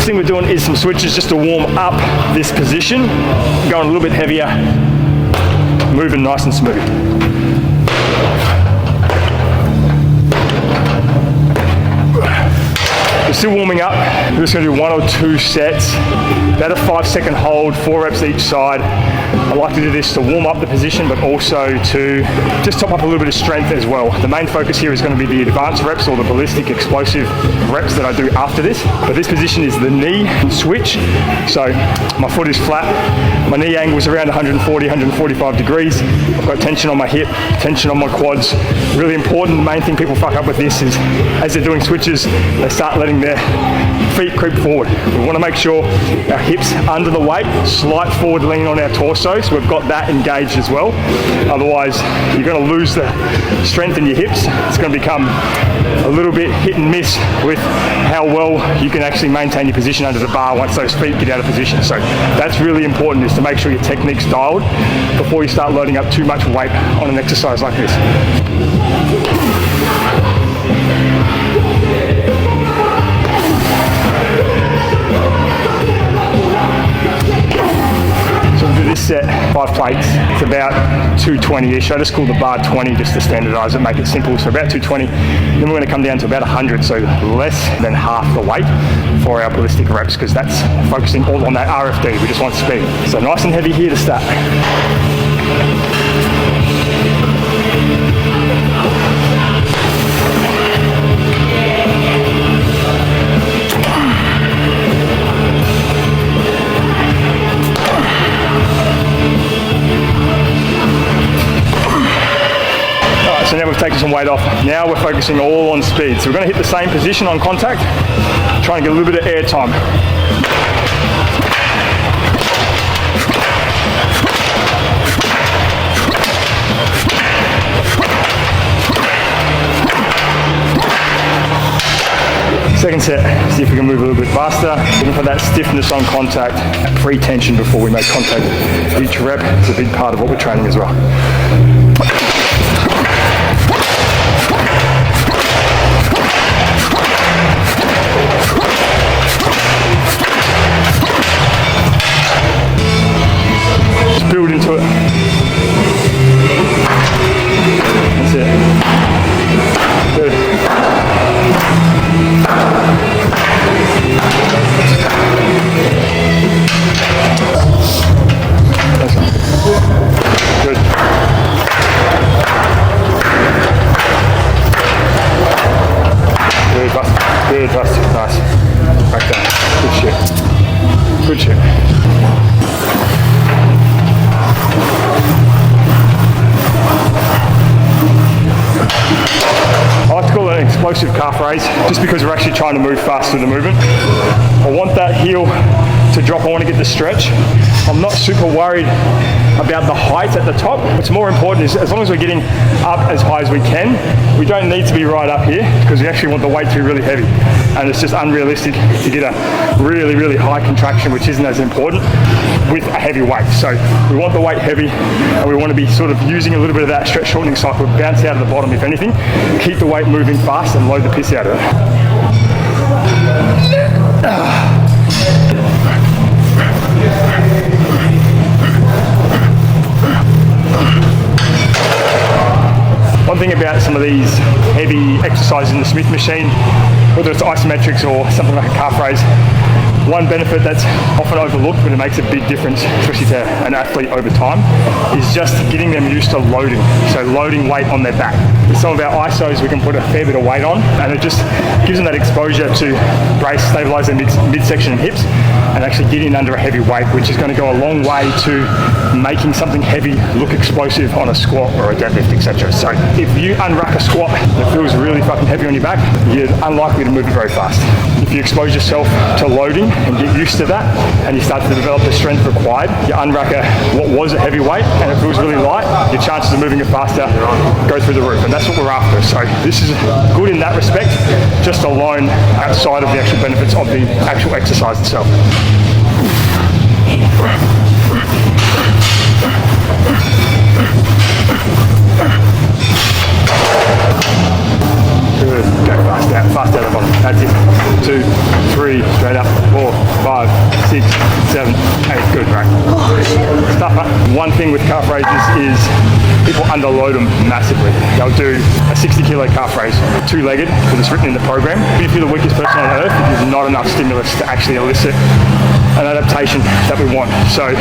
thing we're doing is some switches just to warm up this position, going a little bit heavier, moving nice and smooth. We're still warming up. We're just going to do 1 or 2 sets, about a 5-second hold, 4 reps each side. I like to do this to warm up the position, but also to just top up a little bit of strength as well. The main focus here is going to be the advanced reps or the ballistic explosive reps that I do after this. But this position is the knee switch. So my foot is flat. My knee angle is around 140, 145 degrees. I've got tension on my hip, tension on my quads. Really important. The main thing people fuck up with this is as they're doing switches, they start letting their feet creep forward. We want to make sure our hips under the weight, slight forward lean on our torso, so we've got that engaged as well. Otherwise, you're going to lose the strength in your hips. It's going to become a little bit hit and miss with how well you can actually maintain your position under the bar once those feet get out of position. So that's really important, is to make sure your technique's dialed before you start loading up too much weight on an exercise like this. This set, 5 plates, it's about 220-ish. I just call the bar 20 just to standardise it, make it simple. So about 220. Then we're going to come down to about 100, so less than half the weight for our ballistic reps, because that's focusing all on that RFD. We just want speed. So nice and heavy here to start. So now we've taken some weight off. Now we're focusing all on speed. So we're going to hit the same position on contact, try and get a little bit of air time. Second set, see if we can move a little bit faster. Looking for that stiffness on contact, pre-tension before we make contact. Each rep is a big part of what we're training as well. Build into it. That's it. Good. Good. Good, Buster. Good, Buster. Nice. Back down. Good shit. Good shit. I like to call it an explosive calf raise, just because we're actually trying to move fast through the movement. I want that heel to drop. I want to get the stretch. I'm not super worried about the height at the top. What's more important is, as long as we're getting up as high as we can, we don't need to be right up here, because we actually want the weight to be really heavy. And it's just unrealistic to get a really, really high contraction, which isn't as important with a heavy weight. So we want the weight heavy, and we want to be sort of using a little bit of that stretch shortening cycle, bounce out of the bottom if anything, keep the weight moving fast and load the piss out of it. One thing about some of these heavy exercises in the Smith machine, whether it's isometrics or something like a calf raise, one benefit that's often overlooked, but it makes a big difference, especially to an athlete over time, is just getting them used to loading. So loading weight on their back. With some of our ISOs, we can put a fair bit of weight on, and it just gives them that exposure to brace, stabilize their midsection and hips, and actually get in under a heavy weight, which is going to go a long way to making something heavy look explosive on a squat or a deadlift, etc. So if you unrack a squat that feels really fucking heavy on your back, you're unlikely to move it very fast. If you expose yourself to loading and get used to that, and you start to develop the strength required, you unrack what was a heavy weight and it feels really light, your chances of moving it faster go through the roof, and that's what we're after. So this is good in that respect, just alone outside of the actual benefits of the actual exercise itself. Good. Go fast out of the bottom. That's it. 2, 3, straight up, 4. thing with calf raises is people underload them massively. They'll do a 60 kilo calf raise, two-legged, because it's written in the program. If you're the weakest person on earth, there's not enough stimulus to actually elicit an adaptation that we want. So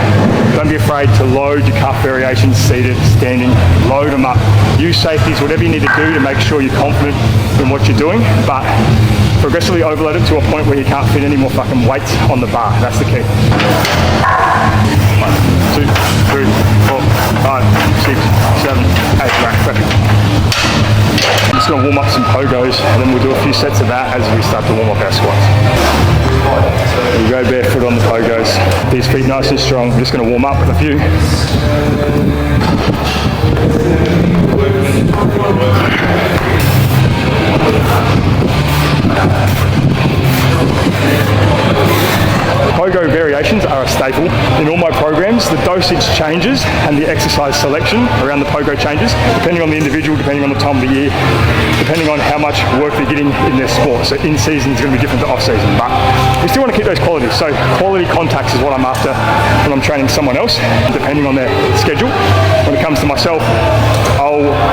don't be afraid to load your calf variations, seated, standing, load them up. Use safeties, whatever you need to do to make sure you're confident in what you're doing, but progressively overload it to a point where you can't fit any more fucking weights on the bar. That's the key. 1, 2, 3, 4, 5, 6, 7, 8, right, perfect. I'm just going to warm up some pogos and then we'll do a few sets of that as we start to warm up our squats. We go barefoot on the pogos. These feet nice and strong. I'm just going to warm up with a few. Pogo variations are a staple in all my programs. The dosage changes and the exercise selection around the pogo changes, depending on the individual, depending on the time of the year, depending on how much work they're getting in their sport. So in season is going to be different to off season, but we still want to keep those qualities. So quality contacts is what I'm after when I'm training someone else, depending on their schedule. When it comes to myself,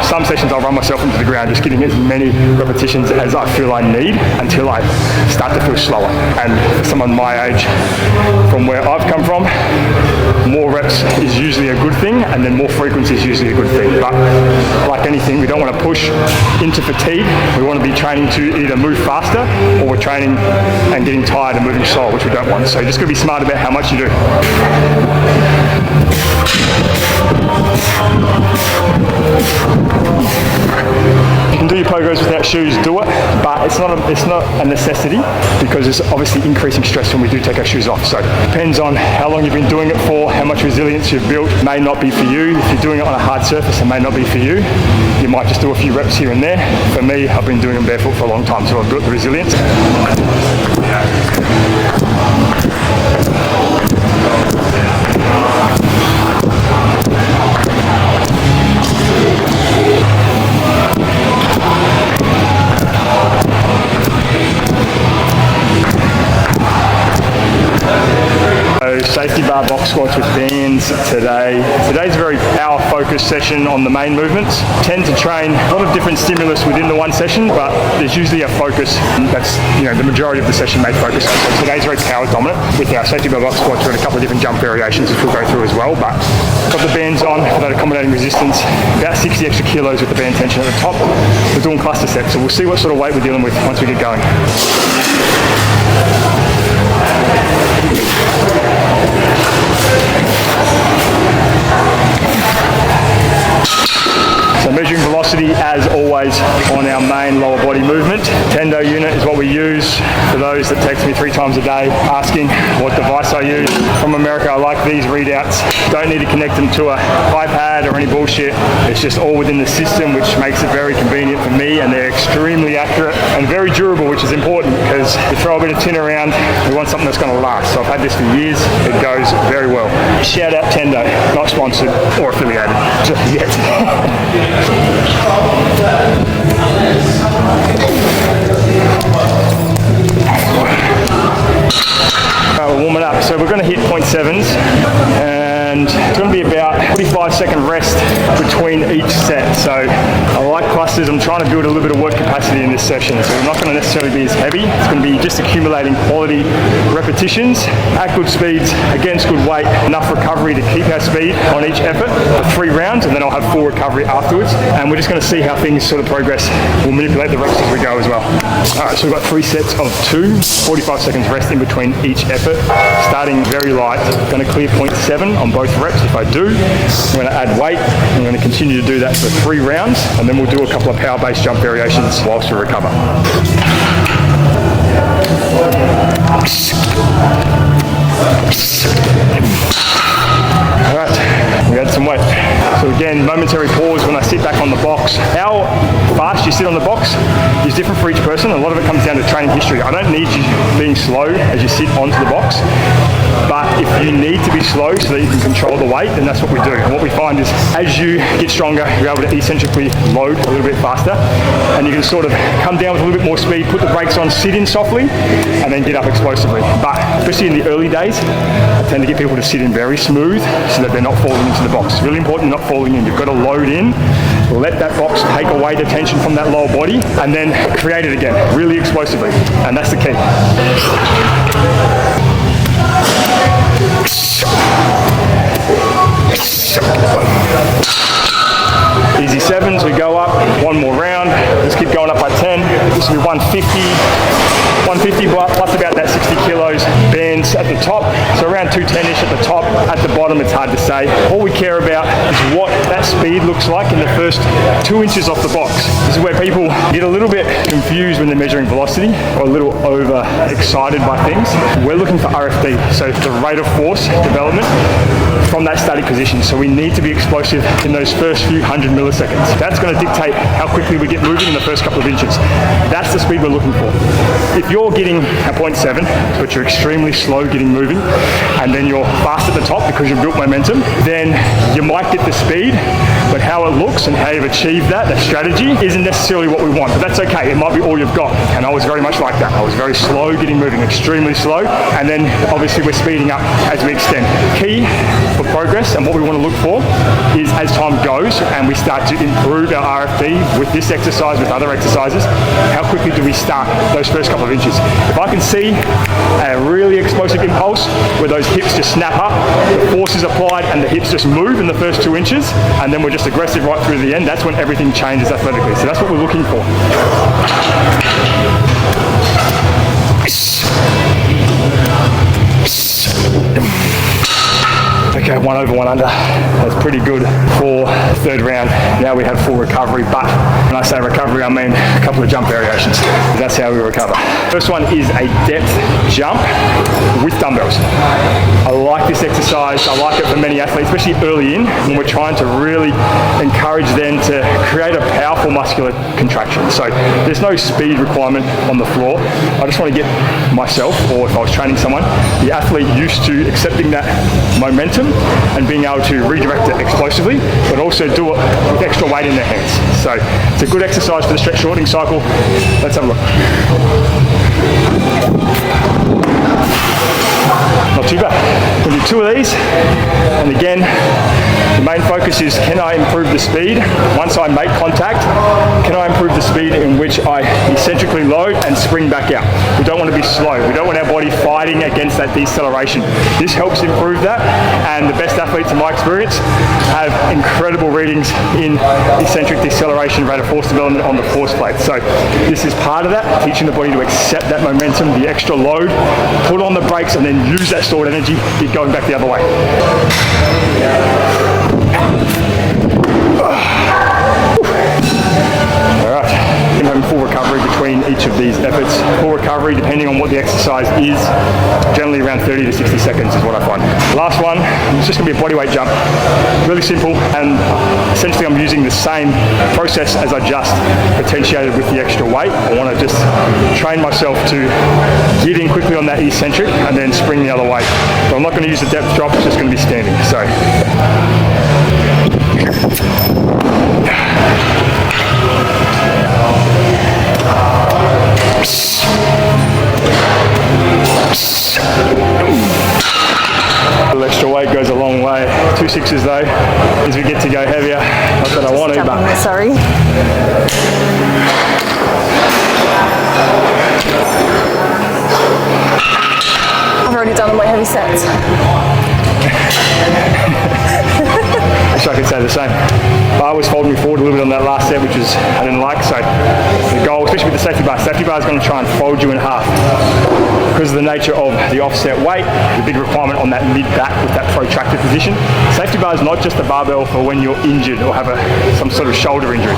some sessions I'll run myself into the ground, just getting as many repetitions as I feel I need until I start to feel slower. And for someone my age, from where I've come from, more reps is usually a good thing, and then more frequency is usually a good thing. But like anything, we don't want to push into fatigue. We want to be training to either move faster, or we're training and getting tired and moving slower, which we don't want. So you just got to be smart about how much you do. You can do your pogos without shoes, do it, but it's not a necessity, because it's obviously increasing stress when we do take our shoes off. So it depends on how long you've been doing it for, how much resilience you've built. It may not be for you. If you're doing it on a hard surface, it may not be for you. You might just do a few reps here and there. For me, I've been doing them barefoot for a long time, so I've built the resilience. Safety bar box squats with bands today. Today's a very power focused session on the main movements. Tend to train a lot of different stimulus within the one session, but there's usually a focus that's, the majority of the session may focus on. So today's very power dominant. With our safety bar box squats, we're in a couple of different jump variations which we'll go through as well, but got the bands on for that accommodating resistance, about 60 extra kilos with the band tension at the top. We're doing cluster sets, so we'll see what sort of weight we're dealing with once we get going. So measuring velocity as always on our main lower body movement. Tendo unit is what we use for those that text me 3 times a day asking what device I use. From America, I like these readouts. Don't need to connect them to a iPad or any bullshit. It's just all within the system, which makes it very convenient for me, and they're extremely accurate and very durable, which is important because you throw a bit of tin around, we want something that's going to last. So I've had this for years. It goes very well. Shout out Tendo, not sponsored or affiliated just yet. We're warming up, so we're going to hit 0.7s, and it's going to be about 45-second rest between each set. So I like clusters. I'm trying to build a little bit of work capacity in this session, so we're not going to necessarily be as heavy. It's going to be just accumulating quality repetitions at good speeds against good weight, enough recovery to keep our speed on each effort for 3 rounds, and then I'll have full recovery afterwards, and we're just going to see how things sort of progress. We'll manipulate the reps as we go as well. Alright, so we've got 3 sets of 2, 45 seconds rest in between each effort, starting very light. Going to clear 0.7 on both reps. If I do, I'm going to add weight. I'm going to continue to do that for 3 rounds, and then we'll do a couple of power-based jump variations whilst we recover. Alright, we add some weight. So again, momentary pause when I sit back on the box. How fast you sit on the box is different for each person. A lot of it comes down to training history. I don't need you being slow as you sit onto the box, but if you need to be slow so that you can control the weight, then that's what we do. And what we find is as you get stronger, you're able to eccentrically load a little bit faster, and you can sort of come down with a little bit more speed, put the brakes on, sit in softly, and then get up explosively. But especially in the early days, I tend to get people to sit in very smooth so that they're not falling into the box. It's really important you're not falling in. You've got to load in, let that box take away the tension from that lower body, and then create it again, really explosively. And that's the key. Easy 7s, we go up, one more round. Let's keep going up by 10. This will be 150 plus about that 60 kilos. Bands at the top, so around 210-ish at the top. At the bottom, it's hard to say. All we care about is what that speed looks like in the first 2 inches off the box. This is where people get a little bit confused when they're measuring velocity, or a little over excited by things. We're looking for RFD, so the rate of force development from that static position. So we need to be explosive in those first few 100 milliseconds. That's going to dictate how quickly we get moving in the first couple of inches. That's the speed we're looking for. If you're getting a 0.7, but you're extremely slow getting moving, and then you're fast at the top because you've built momentum, then you might get the speed, but how it looks and how you've achieved that strategy isn't necessarily what we want. But that's okay, it might be all you've got. And I was very much like that. I was very slow getting moving, extremely slow, and then obviously we're speeding up as we extend. Key for progress and what we want to look for is as time goes and we start to improve our RFD with this exercise, with other exercises, how quickly do we start those first couple of inches? If I can see a really explosive impulse where those hips just snap up, the force is applied and the hips just move in the first 2 inches, and then we're just aggressive right through the end, that's when everything changes athletically. So that's what we're looking for. Okay, 1 over, 1 under. That's pretty good for third round. Now we have full recovery, but when I say recovery, I mean a couple of jump variations. That's how we recover. First one is a depth jump with dumbbells. I like this exercise. I like it for many athletes, especially early in, when we're trying to really encourage them to create a powerful muscular contraction. So there's no speed requirement on the floor. I just want to get myself, or if I was training someone, the athlete used to accepting that momentum and being able to redirect it explosively, but also do it with extra weight in their hands. So it's a good exercise for the stretch shortening cycle. Let's have a look. Not too bad. We'll do 2 of these, and again, the main focus is, can I improve the speed? Once I make contact, can I improve the speed in which I eccentrically load and spring back out? We don't want to be slow. We don't want our body fighting against that deceleration. This helps improve that, and the best athletes in my experience have incredible readings in eccentric deceleration, rate of force development on the force plate. So this is part of that, teaching the body to accept that momentum, the extra load, put on the brakes, and then use that stored energy, keep going back the other way. Alright, I'm having full recovery between each of these efforts. Full recovery, depending on what the exercise is, generally around 30 to 60 seconds is what I find. Last one, it's just going to be a bodyweight jump. Really simple, and essentially I'm using the same process as I just potentiated with the extra weight. I want to just train myself to get in quickly on that eccentric and then spring the other way. So I'm not going to use the depth drop, it's just going to be standing. So. A little extra weight goes a long way. 2 6s though, as we get to go heavier. Not that I want to, but sorry. I've already done all my heavy sets. Wish I could say the same. Bar was folding me forward a little bit on that last set, which was I didn't like. So the goal, especially with the safety bar is going to try and fold you in half. Because of the nature of the offset weight, the big requirement on that mid back with that protracted position. Safety bar is not just a barbell for when you're injured or have some sort of shoulder injury.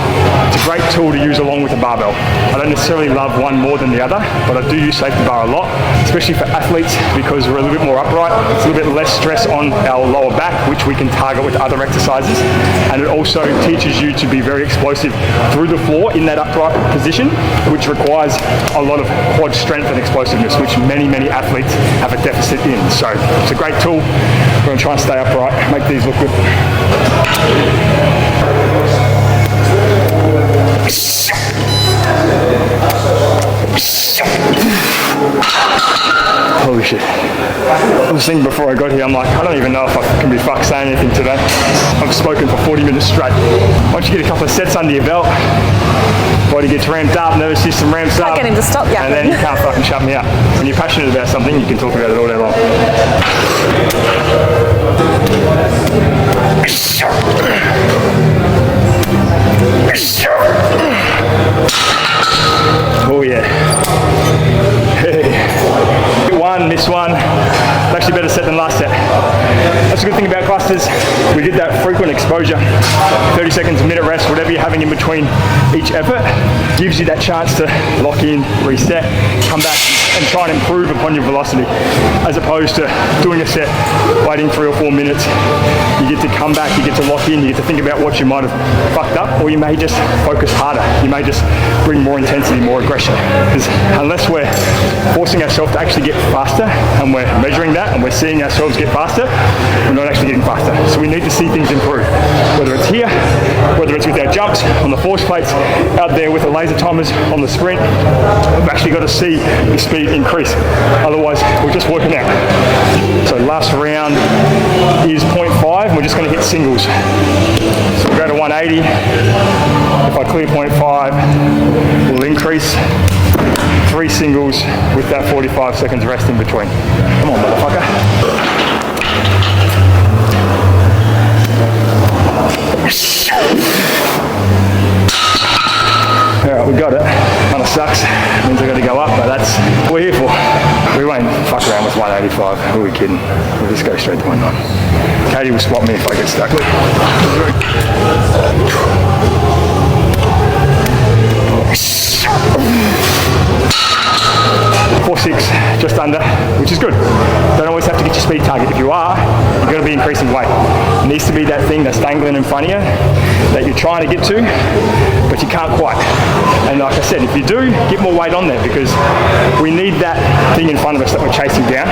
It's a great tool to use along with a barbell. I don't necessarily love one more than the other, but I do use safety bar a lot, especially for athletes because we're a little bit more upright. It's a little bit less stress on our lower back, which we can target with other exercises. And it also teaches you to be very explosive through the floor in that upright position, which requires a lot of quad strength and explosiveness, which many athletes have a deficit in. So it's a great tool. We're going to try and stay upright, make these look good. Holy shit. I was thinking before I got here, I'm like, I don't even know if I can be fucked saying anything today. I've spoken for 40 minutes straight. Once you get a couple of sets under your belt, body gets ramped up, nervous system ramps up. I get him to stop yapping. And then you can't fucking shut me up. When you're passionate about something, you can talk about it all day long. Oh yeah. Hey. One, miss one. It's actually better set than last set. That's a good thing about clusters. We did that frequent exposure, 30 seconds, a minute rest, whatever you're having in between each effort, gives you that chance to lock in, reset, come back and try and improve upon your velocity, as opposed to doing a set, waiting 3 or 4 minutes. You get to come back, you get to lock in, you get to think about what you might have fucked up, or you may just focus harder. You may just bring more intensity, more aggression. Because unless we're forcing ourselves to actually get faster, and we're measuring that, and we're seeing ourselves get faster, we're not actually getting faster. So we need to see things improve. Whether it's here, whether it's with our jumps on the force plates, out there with the laser timers on the sprint, we've actually got to see the speed increase. Otherwise, we're just working out. So last round is 0.5, and we're just going to hit singles. So we'll go to 180. If I clear 0.5, we'll increase 3 singles with that 45 seconds rest in between. Come on, motherfucker. Alright, we got it. Kinda sucks. Means I gotta go up, but that's what we're here for. We won't fuck around with 185. Who are we kidding? We'll just go straight to 1.9. Caity will swap me if I get stuck. 4.6, just under, which is good. Don't always have to get your speed target. If you are, you've got to be increasing weight. It needs to be that thing that's dangling in front of you that you're trying to get to, but you can't quite. And like I said, if you do, get more weight on there, because we need that thing in front of us that we're chasing down.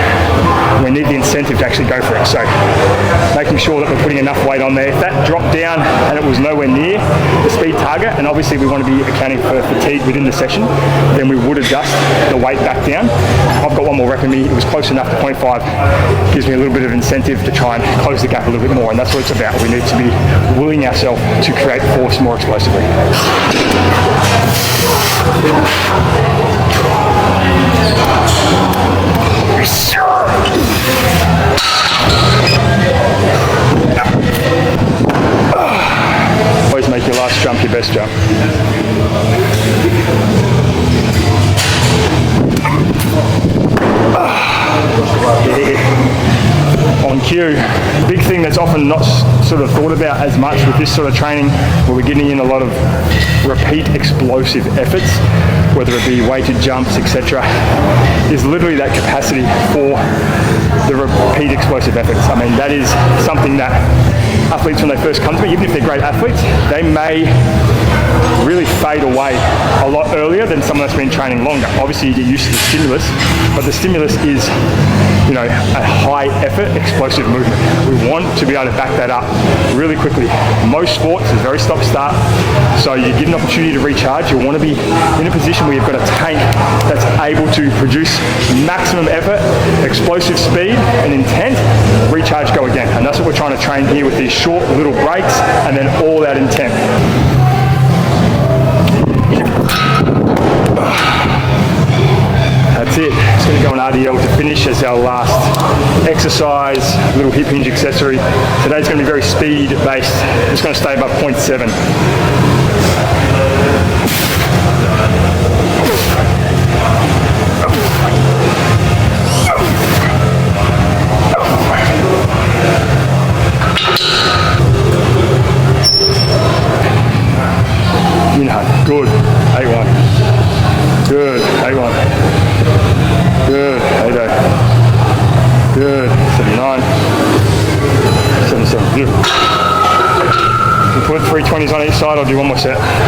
We need the incentive to actually go for it. So making sure that we're putting enough weight on there. If that dropped down and it was nowhere near the speed target, and obviously we want to be accounting for fatigue within the session, then we would adjust the weight back down. I've got one more rep in me. It was close enough to 0.5. Gives me a little bit of incentive to try and close the gap a little bit more, and that's what it's about. We need to be willing ourselves to create force more explosively. Always make your last jump your best jump. On cue. Big thing that's often not sort of thought about as much with this sort of training, where we're getting in a lot of repeat explosive efforts, whether it be weighted jumps, etc., is literally that capacity for the repeat explosive efforts. I mean, that is something that athletes, when they first come to me, even if they're great athletes, they may really fade away a lot earlier than someone that's been training longer. Obviously you get used to the stimulus, but the stimulus is, you know, a high effort explosive movement. We want to be able to back that up really quickly. Most sports is very stop start, so you get an opportunity to recharge. You want to be in a position where you've got a tank that's able to produce maximum effort, explosive speed and intent, recharge, go again. And that's what we're trying to train here with these short little breaks and then all out intent. That's it. It's going to go on RDL to finish as our last exercise, little hip hinge accessory. Today's going to be very speed based. It's going to stay above 0.7. Good. A1. Good. A1. Good. A8. Good. 79. 77. Good. You put 320s or do one more set?